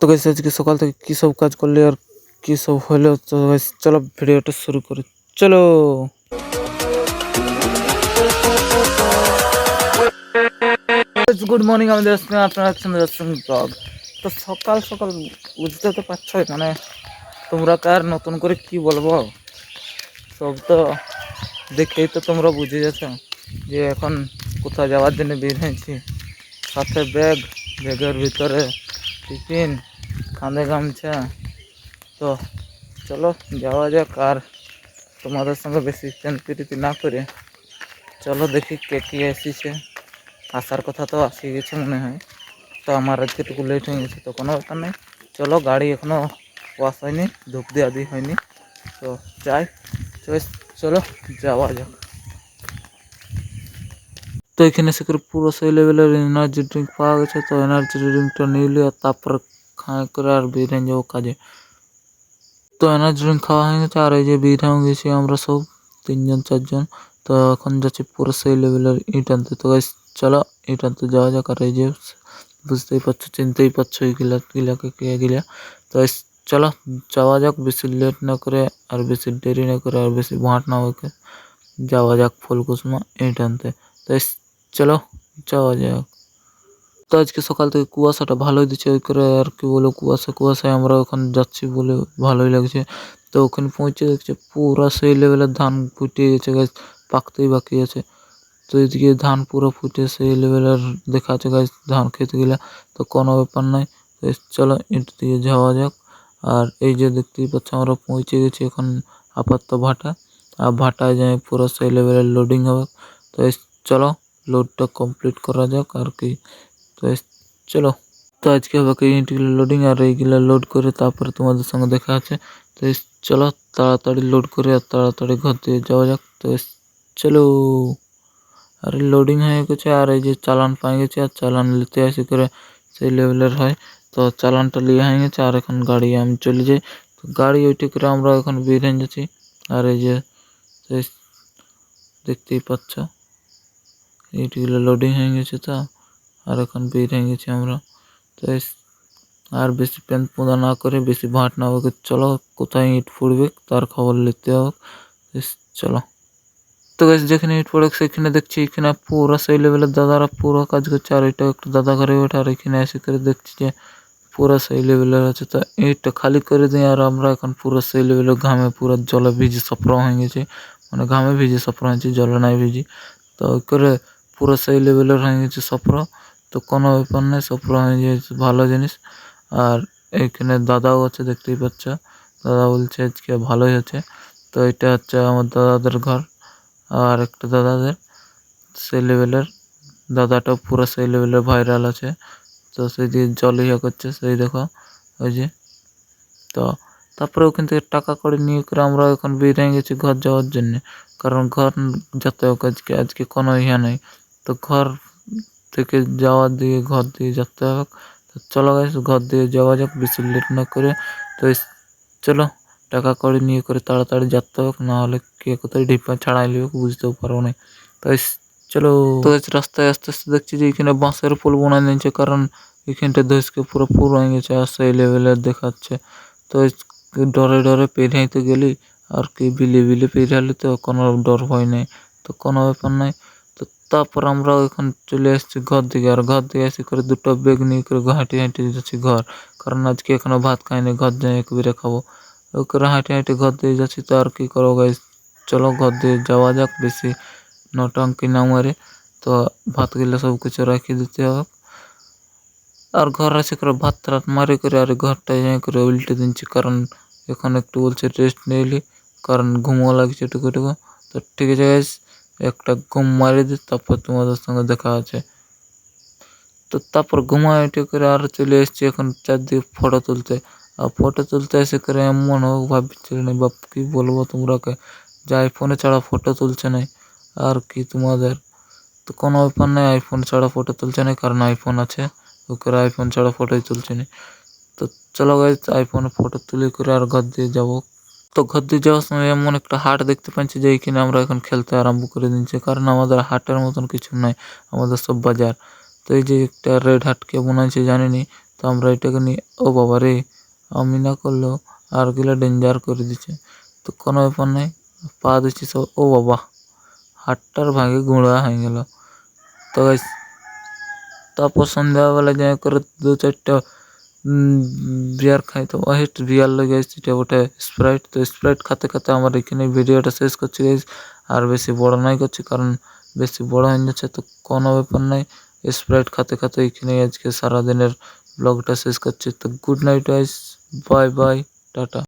তো গাইস আজকে সকাল থেকে কি সব কাজ করলে আর কি সব হলো, তো গাইস চলো ভিডিওটা শুরু করি। চলো গুড মর্নিং, আমি যাচ্ছি, আপনারা একসঙ্গে যাচ্ছেন ব্লগ। তো সকাল সকাল বুঝতে তো পারছো, মানে তোমরা কার নতুন করে কি বলবো, সব তো দেখেই তো তোমরা বুঝে যাচ্ছ যে এখন কোথাও যাওয়ার জন্য বের হয়েছি। সাথে ব্যাগ, ব্যাগের ভিতরে টিফিন, কাঁধে গামছা। তো চলো যাওয়া যাক, আর তোমাদের সঙ্গে বেশি প্রীতি না করে চলো দেখি কে কে এসেছে। আসার কথা তো আসে গেছে মনে হয়, তো আমার আজকে একটু লেট হয়ে গেছে, তো কোনো ব্যাপার নেই। চলো, গাড়ি এখনও ওয়াশ হয়নি, ধূপ দিয়ে আদি হয়নি, তো যাই। চলো যাওয়া যাক। তো এখানে সে করে পুরো সেই লেভেলের এনার্জি ড্রিঙ্ক পাওয়া গেছে, তো এনার্জি ড্রিঙ্কটা নিলে আর তারপর খাওয়া করে আর বেরিয়ে যাবো কাজে। তো এনার্জি ড্রিঙ্ক খাওয়া হয়ে গেছে, আর এই যে বের হয়ে গেছি আমরা সব 3জন 4জন। তো এখন যাচ্ছি পুরো সেই লেভেলের ইট আনতে। তো গাইস চলো ইট আনতে যাওয়া যাক। আর এই যে বুঝতেই পারছো, চিনতেই পারছো এইগুলা গিলাকে কে গিলা। তো গাইস চলো যাওয়া যাক, বেশি লেট না করে আর বেশি দেরি না করে আর বেশি ভাট না হয়ে যাওয়া যাক ফুলকুসমা ইট আনতে। তো গাইস চলো যাওয়া যাক। তো আজকে সকাল থেকে কুয়াশাটা ভালোই দিচ্ছে, ওই করে আর কি বলবো, কুয়াশায় আমরা ওখান যাচ্ছি বলে ভালোই লাগছে। তো ওখানে পৌঁছে দেখছে পুরা সেই লেভেলের ধান ফুটে গেছে, গাছ পাকতেই বাকি আছে। তো এদিকে ধান পুরো ফুটে সেই লেভেলের দেখা আছে গাছ ধান খেতে গেলে, তো কোনো ব্যাপার নাই। তো চলো ইট দিয়ে যাওয়া যাক। আর এই যে দেখতেই পাচ্ছ আমরা পৌঁছে গেছি এখন আপাতত ভাটা, আর ভাটায় যাই পুরো সেই লেভেলের লোডিং হবে। তো চলো লোডটা কমপ্লিট করা যাক আর কি। তো চলো, তো আজকে হবে ইটগুলো লোডিং, আর এইগুলো লোড করে তারপরে তোমাদের সঙ্গে দেখা আছে। তো চলো তাড়াতাড়ি লোড করে আর তাড়াতাড়ি ঘর দিয়ে যাওয়া যাক। তো চলো, আর লোডিং হয়ে গেছে, আর এই যে চালান পাই গেছে, আর চালান নিতে আসি করে সেই লেভেলের হয়। তো চালানটা নিয়ে হয়ে গেছে, আর এখন গাড়ি আমি চলে যাই। তো গাড়ি ওইটি করে আমরা এখন বেরিয়ে যাচ্ছি। আর এই যে দেখতেই পাচ্ছ এইগুলো লোডিং হয়ে গেছে, তো আর এখন বের হয়ে গেছি আমরা। তো আর বেশি প্যান পোঁদা না করে, বেশি ভাট না হবে, চলো কোথায় ইট পড়বে তার খবর নিতে হবে। চলো, তো গাছ যেখানে ইট পড়ে সেখানে দেখছি এখানে পুরো সেই লেভেলের দাদারা পুরো কাজ করছে, আর এটা একটু দাদা ঘরে ওঠে, আর এখানে এসে করে দেখছি যে পুরো সেই লেভেলের আছে। তো ইটটা খালি করে দিই, আর আমরা এখন পুরো সেই লেভেলের ঘামে পুরো জলে ভিজে সফর হয়ে গেছে, মানে ঘামে ভিজে সফর হয়েছে, জলে নাই ভিজি। তো ওই করে পুরো সেই লেভেলের হয়ে গেছে সফর। তো কোনো ব্যাপার নেই, সফর হয়ে গেছে ভালো জিনিস। আর এইখানে দাদাও আছে, দেখতেই পাচ্ছ, দাদা বলছে আজকে ভালোই আছে। তো এটা হচ্ছে আমার দাদাদের ঘর, আর একটা দাদাদের সেই লেভেলের, দাদাটা পুরো সেই লেভেলের ভাইরাল আছে। তো সেই দিয়ে জল ইয়া করছে, সেই দেখো ওই যে। তো তারপরে ওখান থেকে টাকা করে নিয়ে করে আমরা এখন বেরিয়ে গেছি ঘর যাওয়ার জন্য, কারণ ঘর যেতে হোক আজকে কোনো ইয়া নেই। তো ঘর থেকে যাওয়া দিয়ে ঘর দিয়ে যেতে হবে। তো চলো গাইস ঘর দিয়ে যাওয়া যাক বেশি লেট না করে। তো চলো টাকা করে নিয়ে করে তাড়াতাড়ি যেতে হোক, নাহলে কে কোথায় ঢিপা ছাড়াই লিবে বুঝতেও পারবো না। তো চলো, তো রাস্তায় আস্তে আস্তে দেখছি যে এখানে বাঁশের পুল বানাই নিয়েছে, কারণ এখানটা ধসকে পুরো হয়ে গেছে আর সেই লেভেলের দেখাচ্ছে। তো ডরে ডরে পেরিয়ে গেলি আর কি, বিলে বিলে পেরিয়ে তো কোনো ডর ভয় নেই, তো কোনো ব্যাপার নাই। তো তারপর আমরা এখন চলে এসেছি ঘর দিকে, আর ঘর দিয়ে এসে করে দুটো ব্যাগ নিয়ে করে হাঁটি হাঁটি যাচ্ছি ঘর, কারণ আজকে এখনো ভাত খাইনি, ঘর যাই একবারে খাবো। ওই করে হাঁটি হাঁটি ঘর দিয়ে যাচ্ছি। তো আর কি করো গাইস, চলো ঘর দিয়ে যাওয়া যাক, বেশি নটাঙ্কি না মারে। তো ভাত গেলে সব কিছু রাখি দিতে হবে, আর ঘর আছে করে ভাত রাত মারি করে আর ঘরটা যাই করে উল্টে দিচ্ছি, কারণ এখন একটু বলছে রেস্ট নিলি, কারণ ঘুমও লাগছে টুকু টুকু। তো ঠিক আছে গাইস, একটা ঘুম মারি দিই, তারপর তোমাদের সঙ্গে দেখা আছে। তো তারপর ঘুমায় উঠে করে আর চলে এসেছি এখন চারদিকে ফটো তুলতে। আর ফটো তুলতে এসে করে এমন হোক ভাবছিল না, বাপ কি বলবো তোমরাকে, যে আইফোনে ছাড়া ফটো তুলছে না আর কি তোমাদের। তো কোনো ব্যাপার নেই, আইফোন ছাড়া ফটো তুলছে না, কারণ আইফোন আছে, ওকে আইফোন ছাড়া ফটোই তুলছে না। তো চলো গাইজ আইফোনে ফটো তুলে করে আর ঘর দিয়ে যাবো। তো ঘর দিয়ে যাওয়ার সময় এমন একটা হাট দেখতে পাচ্ছি যে এইখানে আমরা এখন খেলতে আরম্ভ করে দিচ্ছি, কারণ আমাদের হাটের মতন কিছু নাই, আমাদের সব বাজার। তো এই যে একটা রেড হাট কে বানাইছে জানিনি, তো তো আমরা এটাকে নিয়ে ও বাবা রে, আমি না করলেও আর গুলা ডেঞ্জার করে দিচ্ছে। তো কোনো ব্যাপার নাই, পা দিচ্ছি সব, ও বাবা হাতটার ভাগে গুঁড়া হয়ে গেল। তো গাইস তারপর সন্ধ্যাবেলা যাই করে 2-4টা বিয়ার খাই, তো ওই বিয়ার লেগে এটা ওটা স্প্রাইট। তো স্প্রাইট খেতে খেতে আমার এখানে ভিডিওটা শেষ করছি গাইস। আর বেশি বড় নাই করছি, কারণ বেশি বড় হয়ে যাচ্ছে। তো কোনো ব্যাপার নাই, স্প্রাইট খেতে খেতে এখানে আজকে সারাদিনের ব্লগটা শেষ করছি। তো good night guys, bye bye, tata.